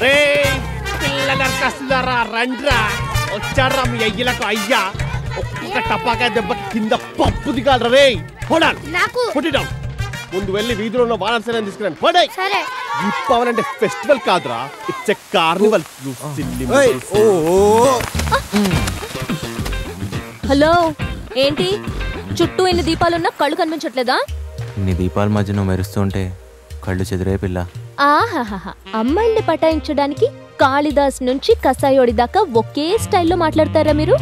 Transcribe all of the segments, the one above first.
రే పిల్లలరా రండ్రా వచ్చాడ్రా మీ అయ్యలకు అయ్యా ఒక్క టపాకా దెబ్బకి కింద పప్పు దిగాలరా రే ముందు వెళ్ళి వీధిలో ఉన్న బాణాసనం తీసుకురండి పడే దీపావళి ఫెస్టివల్ కాదురా ఇట్స్ ఎ కార్నివల్. హలో ఏంటి చుట్టూ ఎన్ని దీపాలున్నా కళ్ళు కనిపించట్లేదా? ఇన్ని దీపాల మధ్య నువ్వు మెరుస్తుంటే కళ్ళు చెదిరే పిల్ల. ఆహాహా అమ్మాయిల్ని పటాయించడానికి కాళిదాస్ నుంచి కసాయోడి దాకా ఒకే స్టైల్లో మాట్లాడతారా మీరు?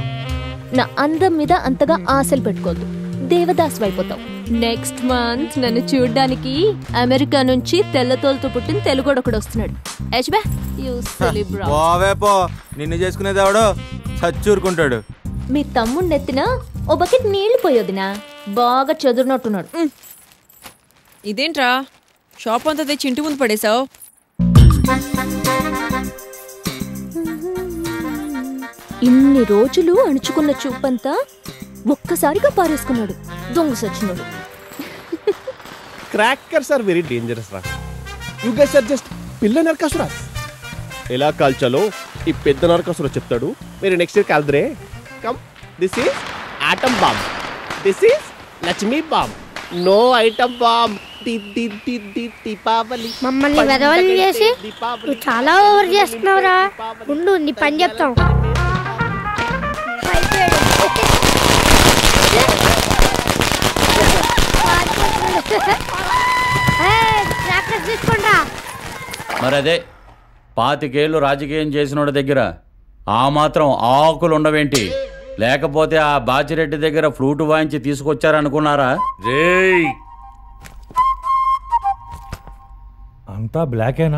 నా అందం మీద అంతగా ఆశలు పెట్టుకోవద్దు, దేవదాస్ అయిపోతావు. నెక్స్ట్ మంత్ నన్ను చూడ్డానికి అమెరికా నుంచి తెల్లతోలుతో పుట్టిన తెలుగోడొకడు వస్తున్నాడు. నిన్ను చేసుకునేదేవాడో చచ్చూరుకుంటాడు. మీ తమ్ముడు నెత్తిన ఓ బకెట్ నీళ్లు పోయొదినా, బాగా చెదురునట్టున్నాడు. ఇదేంట్రా షాప్ అంతా తెచ్చి ఇంటి ముందు పడేశావు? ఇన్ని రోజులు అణుచుకున్న చూపంతా ఒక్కసారిగా పారేసుకున్నాడు దొంగ సచ్చినోడు. క్రాకర్స్ ఆర్ వెరీ డేంజరస్ రా. యు గైస్ ఆర్ జస్ట్ పిల్ల నరకాసురాస్. ఎలా కాల్చాలో ఈ పెద్ద నరకాసుర చెప్తాడు, మీరు నెక్స్ట్ ఇయర్ కాల్దరే. Come, this is atom bomb, this is Lakshmi bomb, no item bomb. Deepavali మమ్మల్ని వెదవల్ని చేసి నువ్వు చాలా ఓవర్ చేస్తున్నావురా. ఉండు నీ పని చెప్తాం. మరి అదే 25 ఏళ్ళు రాజకీయం చేసినోడి దగ్గర ఆ మాత్రం ఆకులు ఉండవేంటి? లేకపోతే ఆ బాచిరెడ్డి దగ్గర ఫ్లూట్ వాయించి తీసుకొచ్చారనుకున్నారా? అంతా బ్లాకేనా?